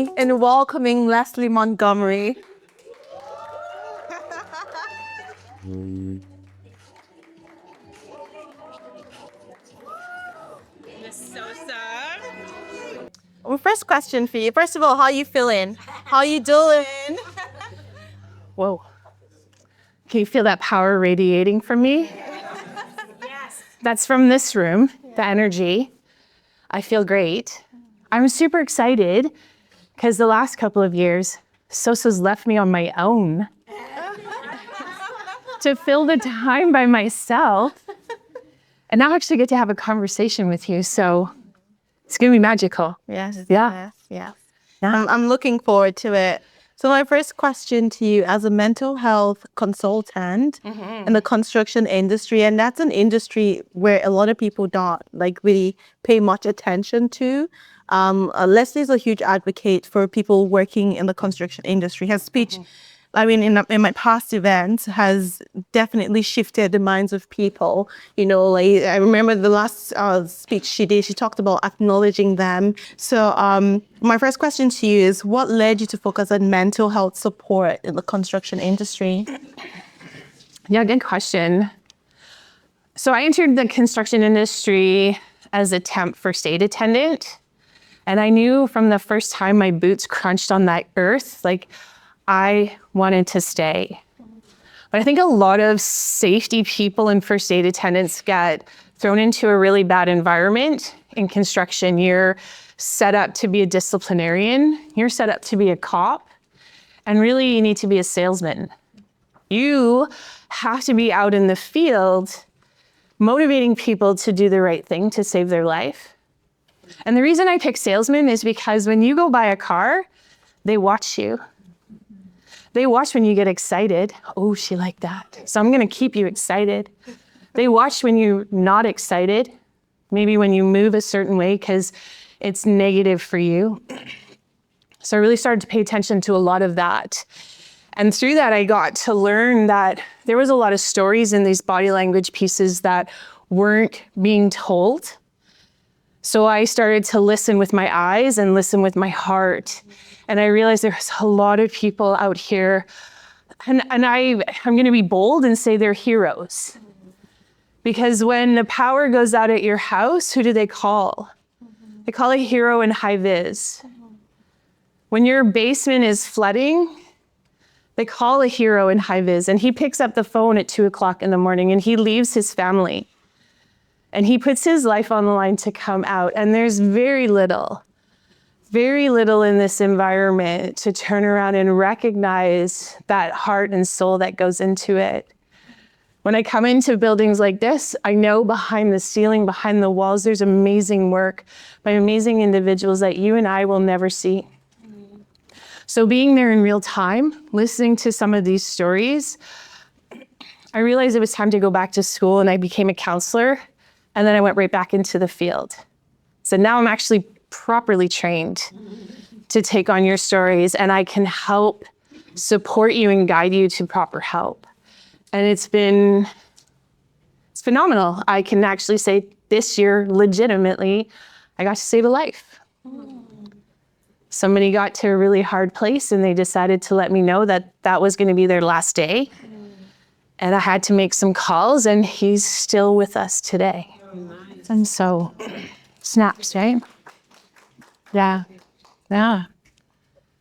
me in welcoming Leslie Montgomery. Well, first question for you. First of all, how you feeling? How you doing? Whoa. Can you feel that power radiating from me? Yes. That's from this room, the energy. I feel great. I'm super excited because the last couple of years, Sosa's left me on my own to fill the time by myself. And now I actually get to have a conversation with you. So it's going to be magical. Yes. Yeah. Yes. I'm looking forward to it. So my first question to you, as a mental health consultant in the construction industry, and that's an industry where a lot of people don't really pay much attention to. Leslie's a huge advocate for people working in the construction industry. Her speech, in my past events, has definitely shifted the minds of people. I remember the last speech she did, she talked about acknowledging them. So my first question to you is, what led you to focus on mental health support in the construction industry? Yeah, good question. So I entered the construction industry as a temp first aid attendant. And I knew from the first time my boots crunched on that earth, I wanted to stay. But I think a lot of safety people and first aid attendants get thrown into a really bad environment in construction. You're set up to be a disciplinarian. You're set up to be a cop. And really, you need to be a salesman. You have to be out in the field motivating people to do the right thing to save their life. And the reason I pick salesmen is because when you go buy a car, they watch you. They watch when you get excited. Oh, she liked that. So I'm going to keep you excited. They watch when you're not excited, maybe when you move a certain way because it's negative for you. So I really started to pay attention to a lot of that. And through that, I got to learn that there was a lot of stories in these body language pieces that weren't being told. So I started to listen with my eyes and listen with my heart. And I realized there's a lot of people out here, and I'm going to be bold and say they're heroes. Because when the power goes out at your house, who do they call? They call a hero in high vis. When your basement is flooding, they call a hero in high vis, and he picks up the phone at 2:00 in the morning and he leaves his family. And he puts his life on the line to come out. And there's very little in this environment to turn around and recognize that heart and soul that goes into it. When I come into buildings like this, I know behind the ceiling, behind the walls, there's amazing work by amazing individuals that you and I will never see. So being there in real time, listening to some of these stories, I realized it was time to go back to school, and I became a counselor. And then I went right back into the field. So now I'm actually properly trained to take on your stories, and I can help support you and guide you to proper help. And it's phenomenal. I can actually say this year, legitimately, I got to save a life. Somebody got to a really hard place and they decided to let me know that that was going to be their last day. And I had to make some calls, and he's still with us today. Nice. And so, snaps, right? Yeah.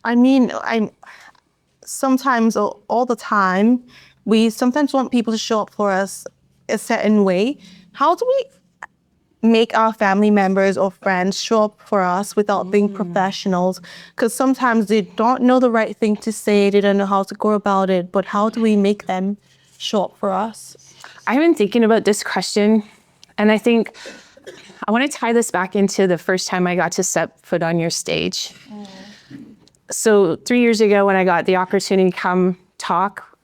I'm sometimes, all the time, we sometimes want people to show up for us a certain way. How do we make our family members or friends show up for us without being professionals? Because sometimes they don't know the right thing to say, they don't know how to go about it, but how do we make them show up for us? I've been thinking about this question, and I think I want to tie this back into the first time I got to set foot on your stage. So 3 years ago, when I got the opportunity to come talk,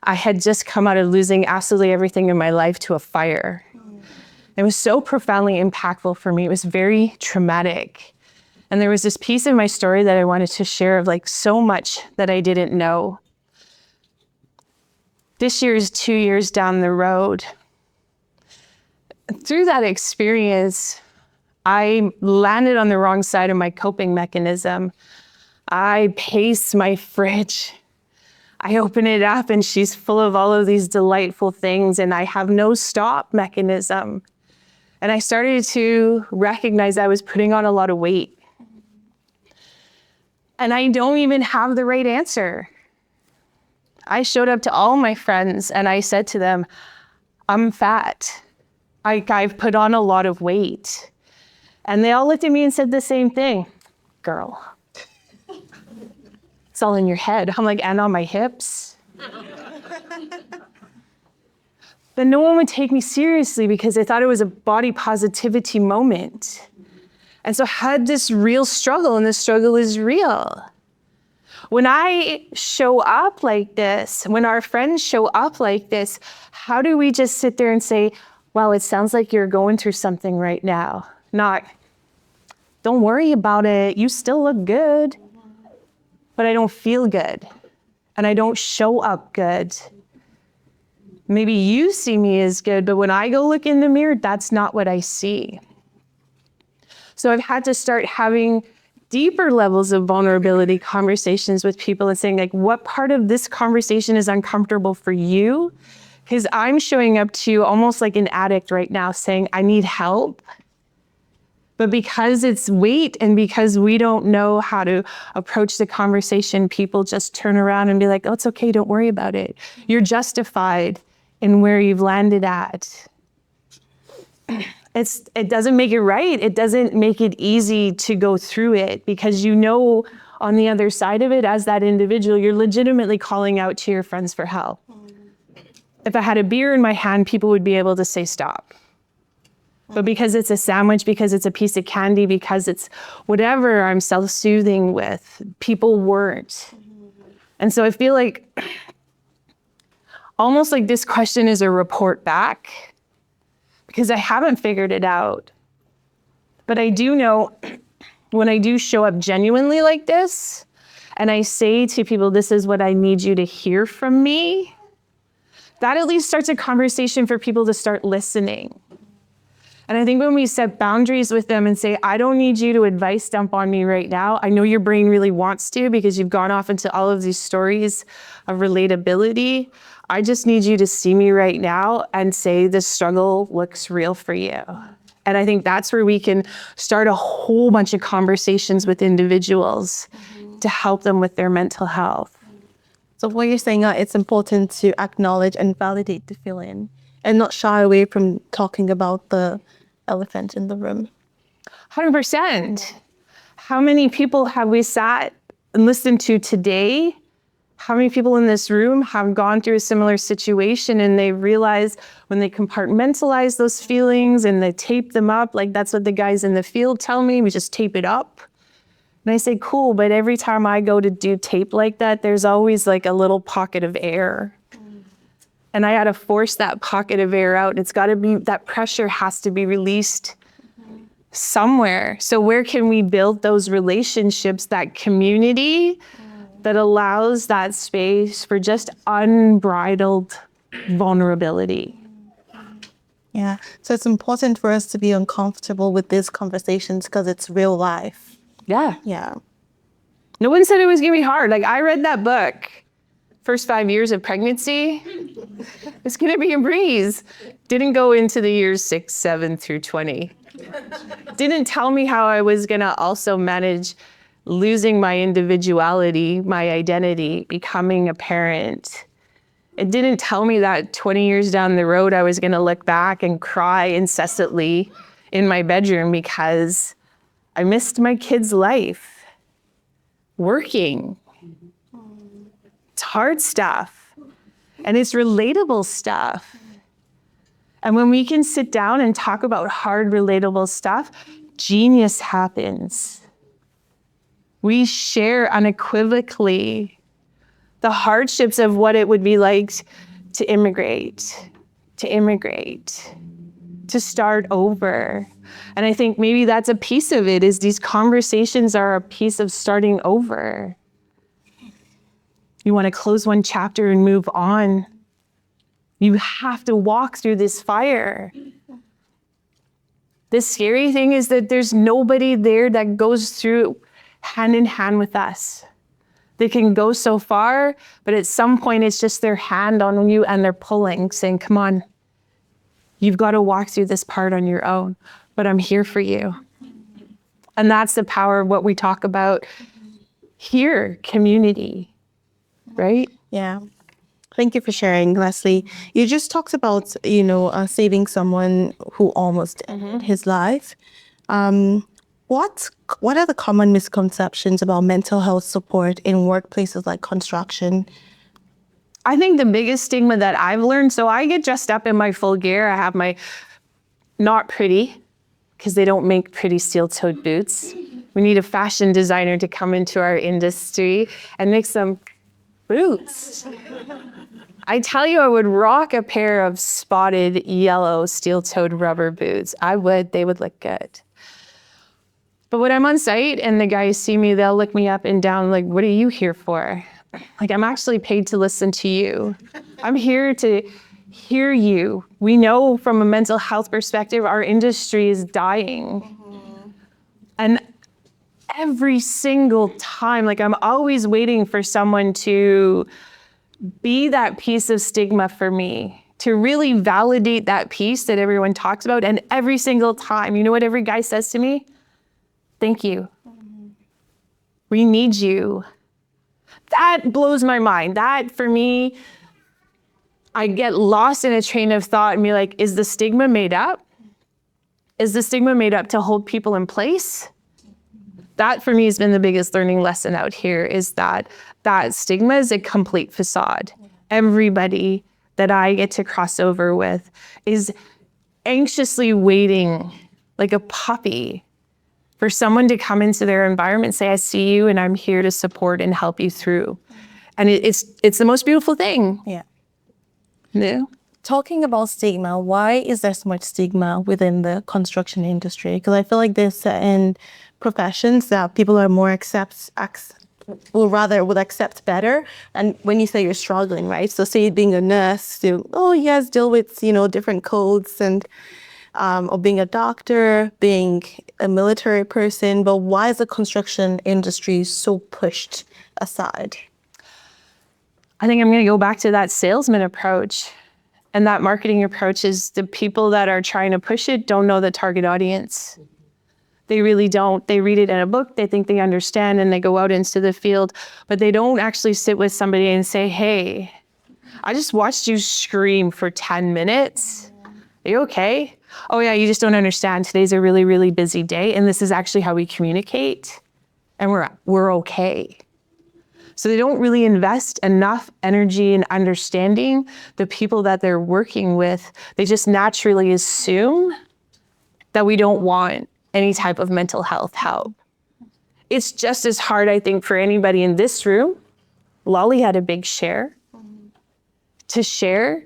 I had just come out of losing absolutely everything in my life to a fire. It was so profoundly impactful for me. It was very traumatic. And there was this piece of my story that I wanted to share of so much that I didn't know. This year is 2 years down the road. Through that experience, I landed on the wrong side of my coping mechanism. I pace my fridge. I open it up and she's full of all of these delightful things and I have no stop mechanism. And I started to recognize I was putting on a lot of weight. And I don't even have the right answer. I showed up to all my friends and I said to them, I'm fat. I've put on a lot of weight. And they all looked at me and said the same thing. Girl, it's all in your head. I'm like, and on my hips. But no one would take me seriously because they thought it was a body positivity moment. And so I had this real struggle, and this struggle is real. When I show up like this, when our friends show up like this, how do we just sit there and say, wow, it sounds like you're going through something right now? Not, don't worry about it, you still look good. But I don't feel good, and I don't show up good. Maybe you see me as good, but when I go look in the mirror, that's not what I see. So I've had to start having deeper levels of vulnerability conversations with people and saying, like, what part of this conversation is uncomfortable for you? Because I'm showing up to you almost like an addict right now saying, I need help. But because it's weight and because we don't know how to approach the conversation, people just turn around and be like, oh, it's okay, don't worry about it. You're justified in where you've landed at. It doesn't make it right. It doesn't make it easy to go through it because you know on the other side of it, as that individual, you're legitimately calling out to your friends for help. If I had a beer in my hand, people would be able to say stop. But because it's a sandwich, because it's a piece of candy, because it's whatever I'm self-soothing with, people weren't. And so I feel like almost like this question is a report back because I haven't figured it out. But I do know when I do show up genuinely like this, and I say to people, this is what I need you to hear from me, that at least starts a conversation for people to start listening. And I think when we set boundaries with them and say, I don't need you to advice dump on me right now. I know your brain really wants to because you've gone off into all of these stories of relatability. I just need you to see me right now and say this struggle looks real for you. And I think that's where we can start a whole bunch of conversations with individuals to help them with their mental health. So what you're saying, it's important to acknowledge and validate the feeling and not shy away from talking about the elephant in the room. 100%. How many people have we sat and listened to today? How many people in this room have gone through a similar situation and they realize when they compartmentalize those feelings and they tape them up, like that's what the guys in the field tell me, we just tape it up. And I say, cool, but every time I go to do tape like that, there's always like a little pocket of air. And I had to force that pocket of air out. It's got to be, that pressure has to be released somewhere. So where can we build those relationships, that community that allows that space for just unbridled vulnerability? Yeah, so it's important for us to be uncomfortable with these conversations because it's real life. Yeah. Yeah. No one said it was going to be hard. Like I read that book, first 5 years of pregnancy, it's going to be a breeze. Didn't go into the years 6, 7 through 20. Didn't tell me how I was going to also manage losing my individuality, my identity, becoming a parent. It didn't tell me that 20 years down the road, I was going to look back and cry incessantly in my bedroom because I missed my kid's life, working. It's hard stuff, and it's relatable stuff. And when we can sit down and talk about hard, relatable stuff, genius happens. We share unequivocally the hardships of what it would be like to immigrate, to start over. And I think maybe that's a piece of it, is these conversations are a piece of starting over. You want to close one chapter and move on. You have to walk through this fire. The scary thing is that there's nobody there that goes through hand in hand with us. They can go so far, but at some point it's just their hand on you and they're pulling, saying, come on, you've got to walk through this part on your own, but I'm here for you. And that's the power of what we talk about here, community, right? Yeah. Thank you for sharing, Leslie. You just talked about, saving someone who almost ended his life. What are the common misconceptions about mental health support in workplaces like construction? I think the biggest stigma that I've learned, so I get dressed up in my full gear. I have my not pretty, because they don't make pretty steel-toed boots. We need a fashion designer to come into our industry and make some boots. I tell you, I would rock a pair of spotted yellow steel-toed rubber boots. They would look good. But when I'm on site and the guys see me, they'll look me up and down like, what are you here for? Like, I'm actually paid to listen to you. I'm here to hear you. We know from a mental health perspective, our industry is dying. And every single time, like, I'm always waiting for someone to be that piece of stigma for me, to really validate that piece that everyone talks about. And every single time, you know what every guy says to me? Thank you. We need you. That blows my mind. That, for me, I get lost in a train of thought and be like, is the stigma made up? Is the stigma made up to hold people in place? That, for me, has been the biggest learning lesson out here, is that stigma is a complete facade. Everybody that I get to cross over with is anxiously waiting, like a puppy, for someone to come into their environment and say, I see you and I'm here to support and help you through. And it's the most beautiful thing. Yeah. Yeah. Talking about stigma, why is there so much stigma within the construction industry? Because I feel like there's certain professions that people are more would accept better. And when you say you're struggling, right? So say being a nurse, deal with, different codes and or being a doctor, being a military person, but why is the construction industry so pushed aside? I think I'm going to go back to that salesman approach. And that marketing approach is the people that are trying to push it don't know the target audience. They really don't. They read it in a book, they think they understand, and they go out into the field, but they don't actually sit with somebody and say, hey, I just watched you scream for 10 minutes. Are you okay? Oh yeah, you just don't understand. Today's a really, really busy day, and this is actually how we communicate, and we're okay. So they don't really invest enough energy in understanding the people that they're working with. They just naturally assume that we don't want any type of mental health help. It's just as hard, I think, for anybody in this room. Lolly had a big share. To share,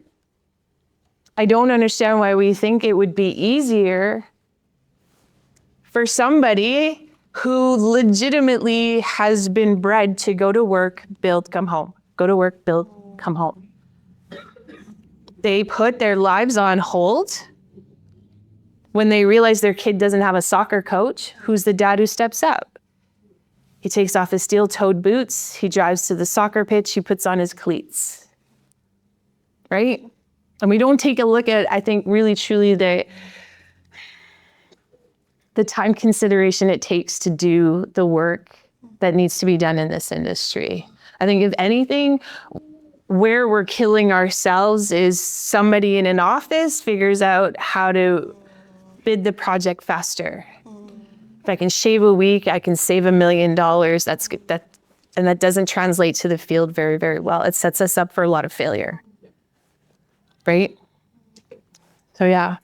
I don't understand why we think it would be easier for somebody who legitimately has been bred to go to work, build, come home. Go to work, build, come home. They put their lives on hold when they realize their kid doesn't have a soccer coach. Who's the dad who steps up? He takes off his steel-toed boots, he drives to the soccer pitch, he puts on his cleats, right? And we don't take a look at, I think, really truly the time consideration it takes to do the work that needs to be done in this industry. I think if anything, where we're killing ourselves is somebody in an office figures out how to bid the project faster. If I can shave a week, I can save $1 million. That's good. And that doesn't translate to the field very, very well. It sets us up for a lot of failure, right? So yeah.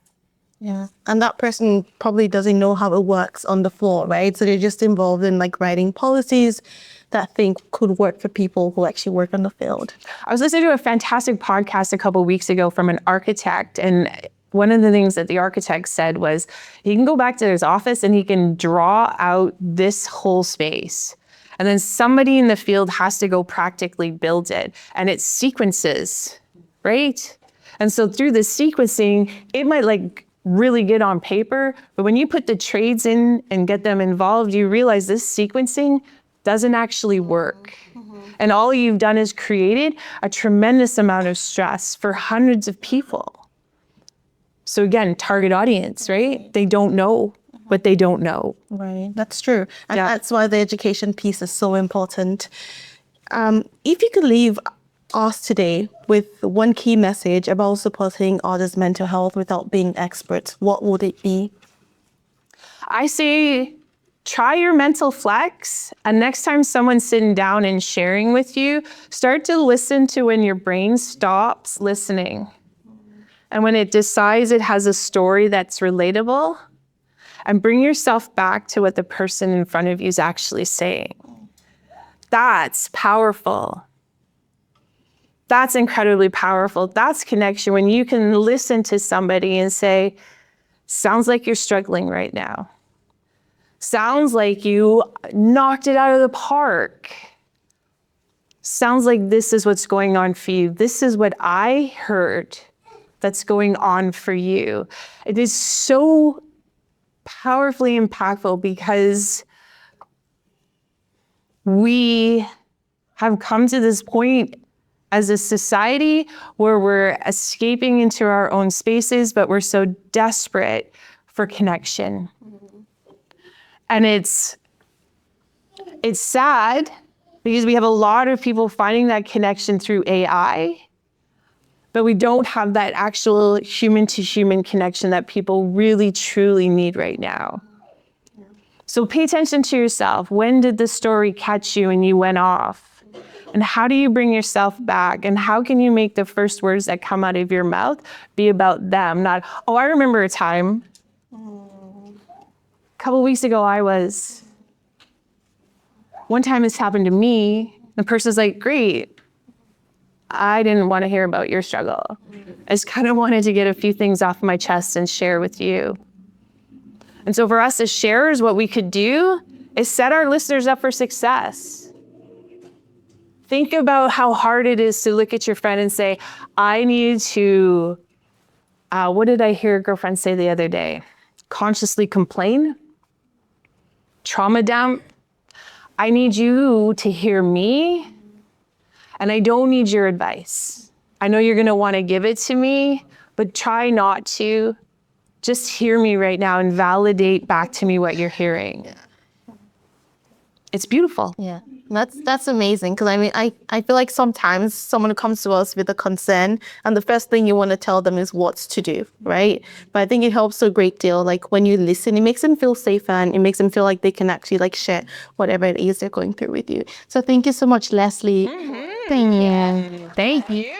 Yeah. And that person probably doesn't know how it works on the floor, right? So they're just involved in like writing policies that I think could work for people who actually work on the field. I was listening to a fantastic podcast a couple of weeks ago from an architect, and one of the things that the architect said was he can go back to his office and he can draw out this whole space. And then somebody in the field has to go practically build it. And it sequences, right? And so through the sequencing, it might like really good on paper, but when you put the trades in and get them involved, you realize this sequencing doesn't actually work. And all you've done is created a tremendous amount of stress for hundreds of people. So again, target audience, right? They don't know what they don't know. Right, that's true. And Yeah. that's why the education piece is so important. If you could leave us today with one key message about supporting others' mental health without being experts, what would it be? I say, try your mental flex, and next time someone's sitting down and sharing with you, start to listen to when your brain stops listening. And when it decides it has a story that's relatable, and bring yourself back to what the person in front of you is actually saying. That's powerful. That's incredibly powerful. That's connection, when you can listen to somebody and say, sounds like you're struggling right now. Sounds like you knocked it out of the park. Sounds like this is what's going on for you. This is what I heard that's going on for you. It is so powerfully impactful because we have come to this point as a society where we're escaping into our own spaces, but we're so desperate for connection. And it's sad because we have a lot of people finding that connection through AI, but we don't have that actual human-to-human connection that people really, truly need right now. So pay attention to yourself. When did the story catch you and you went off? And how do you bring yourself back? And how can you make the first words that come out of your mouth be about them? Not, oh, I remember a time. A couple weeks ago, one time this happened to me. The person's like, great. I didn't want to hear about your struggle. I just kind of wanted to get a few things off my chest and share with you. And so for us as sharers, what we could do is set our listeners up for success. Think about how hard it is to look at your friend and say, I need to, what did I hear a girlfriend say the other day? Consciously complain, trauma dump. I need you to hear me, and I don't need your advice. I know you're going to want to give it to me, but try not to. Just hear me right now and validate back to me what you're hearing. Yeah. It's beautiful. Yeah, that's amazing. Because I mean, I feel like sometimes someone comes to us with a concern, and the first thing you want to tell them is what to do, right? But I think it helps a great deal. Like when you listen, it makes them feel safer, and it makes them feel like they can actually like share whatever it is they're going through with you. So thank you so much, Leslie. Mm-hmm. Thank you. Thank you.